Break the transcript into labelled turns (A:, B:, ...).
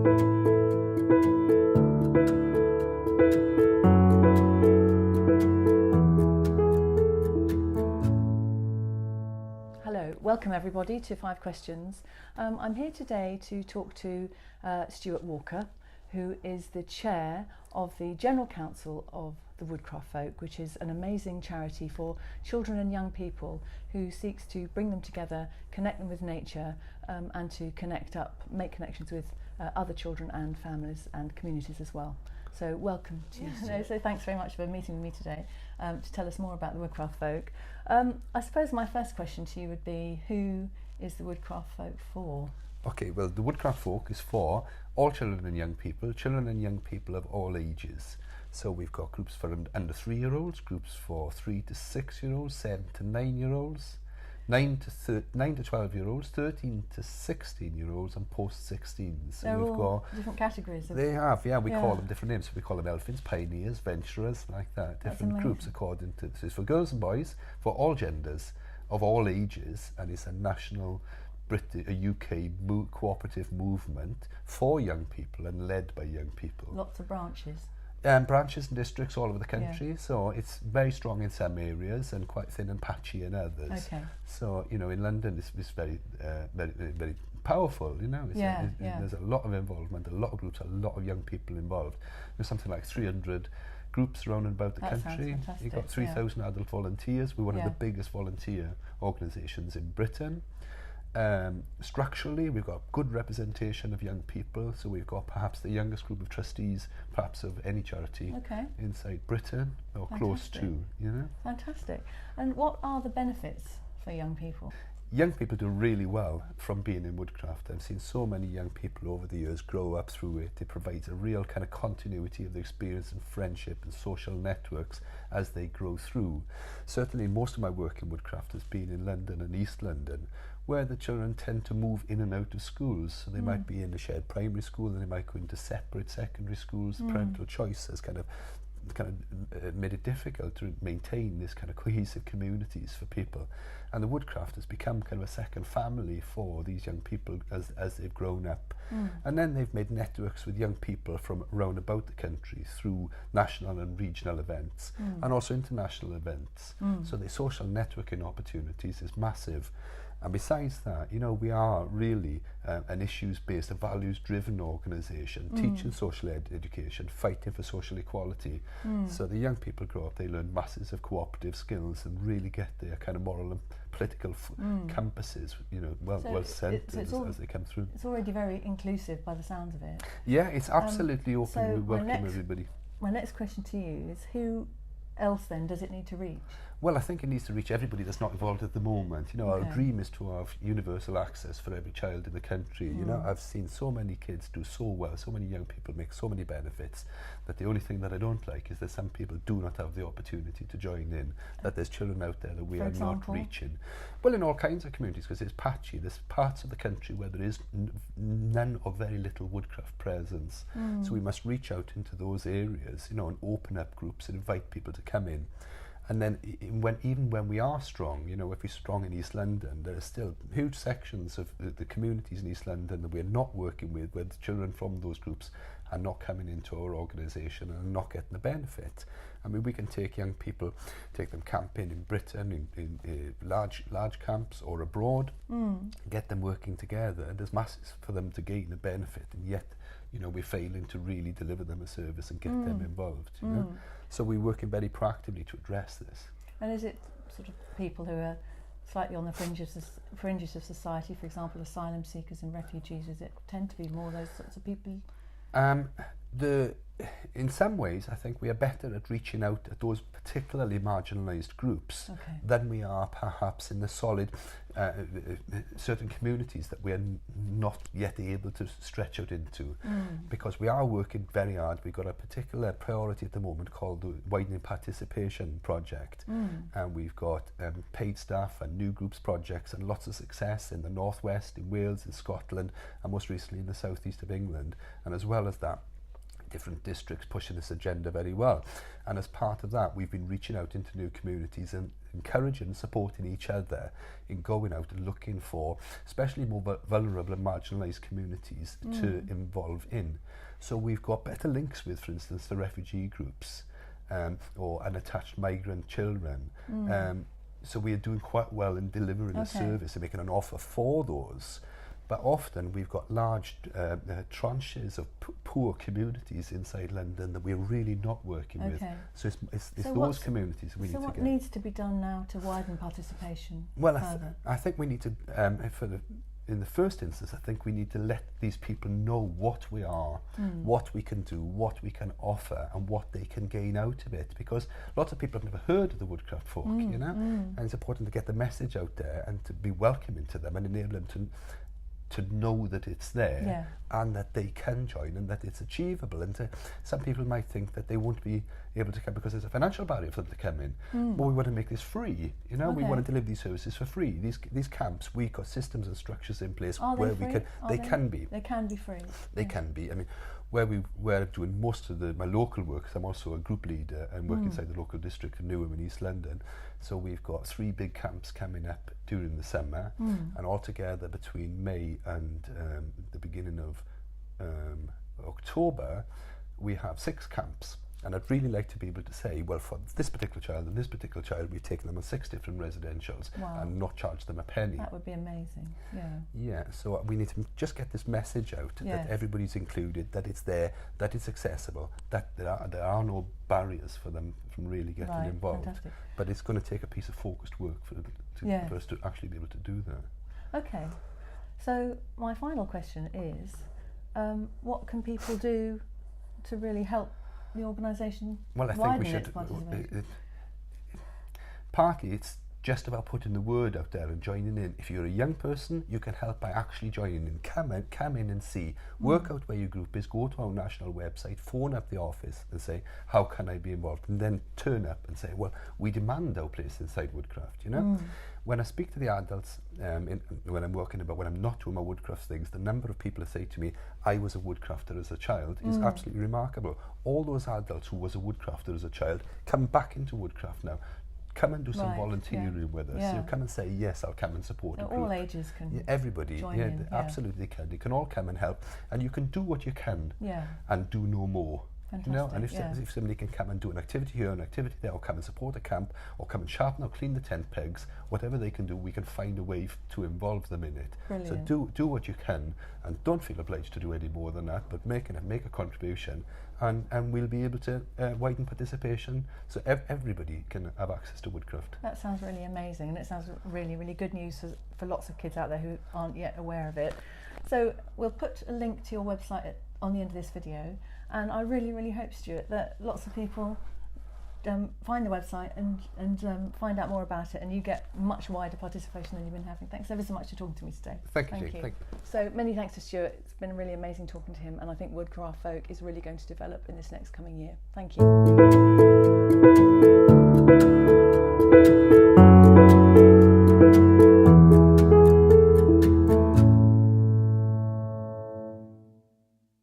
A: Hello, welcome everybody to 5 Questions. I'm here today to talk to Stuart Walker, who is the chair of the General Council of the Woodcraft Folk, which is an amazing charity for children and young people who seeks to bring them together, connect them with nature, and to make connections with other children and families and communities as well. So welcome to you. So thanks very much for meeting with me today to tell us more about the Woodcraft Folk. I suppose my first question to you would be, who is the Woodcraft Folk for?
B: Okay, well, the Woodcraft Folk is for all children and young people of all ages. So we've got groups for under 3-year-olds, groups for 3 to 6-year-olds, 7 to 9-year-olds, 9 to 12-year-olds, 13 to 16-year-olds, and post-16s.
A: They're
B: we've
A: all
B: got
A: different categories.
B: They have, yeah. We call them different names. So we call them elfins, pioneers, venturers, like that. Different groups according to. So it's for girls and boys, for all genders, of all ages, and it's a national, a UK cooperative movement for young people and led by young people.
A: Lots of branches.
B: Branches and districts all over the country, so it's very strong in some areas and quite thin and patchy in others.
A: Okay. So,
B: you know, in London it's very, very powerful, you know. There's a lot of involvement, a lot of groups, a lot of young people involved. There's something like 300 groups around and about the country. You've got 3,000 adult volunteers. We're one of the biggest volunteer organisations in Britain. Structurally, we've got good representation of young people, so we've got perhaps the youngest group of trustees perhaps of any charity inside Britain, or close to, you know.
A: Fantastic. And what are the benefits for young people?
B: Young people do really well from being in woodcraft. I've seen so many young people over the years grow up through it. It provides a real kind of continuity of the experience and friendship and social networks as they grow through. Certainly most of my work in woodcraft has been in London and East London, where the children tend to move in and out of schools. So they might be in a shared primary school, and they might go into separate secondary schools. Parental choice has kind of made it difficult to maintain this kind of cohesive communities for people. And the woodcraft has become kind of a second family for these young people as they've grown up. And then they've made networks with young people from around about the country through national and regional events, and also international events. So the social networking opportunities is massive. And besides that, you know, we are really an issues-based, a values-driven organisation, teaching social education, fighting for social equality. So the young people grow up, they learn masses of cooperative skills and really get their kind of moral and political compasses, you know, well set as they come through.
A: It's already very inclusive by the sounds of it.
B: Yeah, it's absolutely open.
A: So
B: we welcome everybody.
A: My next question to you is, who else then does it need to reach?
B: Well, I think it needs to reach everybody that's not involved at the moment. You know, our dream is to have universal access for every child in the country. You know, I've seen so many kids do so well, so many young people make so many benefits, that the only thing that I don't like is that some people do not have the opportunity to join in, that there's children out there that we are not reaching. Well, in all kinds of communities, because it's patchy. There's parts of the country where there is none or very little woodcraft presence. So we must reach out into those areas, you know, and open up groups and invite people to come in. And then even when we are strong, you know, if we're strong in East London, there are still huge sections of the communities in East London that we're not working with, where the children from those groups are not coming into our organisation and are not getting the benefit. I mean, we can take young people, take them camping in Britain, in large camps or abroad, get them working together, and there's masses for them to gain a benefit, and yet, you know, we're failing to really deliver them a service and get them involved, you know. So we're working very proactively to address this.
A: And is it sort of people who are slightly on the fringes of society, for example, asylum seekers and refugees? Does it tend to be more those sorts of people? In some ways, I think we are better at reaching out at those particularly marginalised groups than we are perhaps in the solid certain communities that we are not yet able to stretch out into, because we are working very hard. We've got a particular priority at the moment called the Widening Participation Project, and we've got paid staff and new groups projects and lots of success in the Northwest, in Wales, in Scotland, and most recently in the southeast of England. And as well as that,
B: different districts pushing this agenda very well. And as part of that, we've been reaching out into new communities and encouraging and supporting each other in going out and looking for especially more vulnerable and marginalised communities to involve in. So we've got better links with, for instance, the refugee groups or unattached migrant children. So we are doing quite well in delivering a service and making an offer for those. But often we've got large tranches of poor communities inside London that we're really not working with. So it's those communities we need to get.
A: So what needs to be done now to widen participation
B: Well,
A: further?
B: I think we need to, in the first instance, I think we need to let these people know what we are, what we can do, what we can offer, and what they can gain out of it. Because lots of people have never heard of the Woodcraft folk, you know, and it's important to get the message out there and to be welcoming to them and enable them to know that it's there and that they can join and that it's achievable. And some people might think that they won't be able to come because there's a financial barrier for them to come in. But we want to make this free, you know, we want to deliver these services for free. These camps, we've got systems and structures in place where we can, they can be.
A: They can be free.
B: They can be. I mean, where doing most of my local work, I'm also a group leader and work inside the local district of Newham in East London. So we've got 3 big camps coming up during the summer, and altogether between May and the beginning of October, we have 6 camps. And I'd really like to be able to say, well, for this particular child and this particular child, we've taken them on 6 different residentials and not charged them a penny.
A: That would be amazing,
B: Yeah, so we need to just get this message out that everybody's included, that it's there, that it's accessible, that there are no barriers for them from really getting involved.
A: Fantastic.
B: But it's going to take a piece of focused work for us to actually be able to do that.
A: Okay, so my final question is, what can people do to really help the organisation widen its participation?
B: Partly it's just about putting the word out there and joining in. If you're a young person, you can help by actually joining in. Come in and see. Work out where your group is. Go to our national website, phone up the office and say, how can I be involved? And then turn up and say, well, we demand our place inside Woodcraft, you know? When I speak to the adults, when I'm not doing my Woodcraft things, the number of people that say to me, I was a Woodcrafter as a child, is absolutely remarkable. All those adults who was a Woodcrafter as a child come back into Woodcraft now. Come and do some volunteering with us. You come and say, yes, I'll come and support a group.
A: All ages can
B: everybody,
A: join in,
B: absolutely can. You can all come and help. And you can do what you can and do no more.
A: Fantastic,
B: you know, and if somebody can come and do an activity here, an activity there, or come and support a camp, or come and sharpen or clean the tent pegs, whatever they can do, we can find a way to involve them in it.
A: Brilliant.
B: So do what you can, and don't feel obliged to do any more than that, but make a contribution, and we'll be able to widen participation so everybody can have access to Woodcraft.
A: That sounds really amazing, and it sounds really, really good news for lots of kids out there who aren't yet aware of it. So we'll put a link to your website on the end of this video, and I really, really hope, Stuart, that lots of people find the website and find out more about it, and you get much wider participation than you've been having. Thanks ever so much for talking to me today.
B: Thank you. Thank you.
A: So many thanks to Stuart. It's been really amazing talking to him, and I think Woodcraft Folk is really going to develop in this next coming year. Thank you.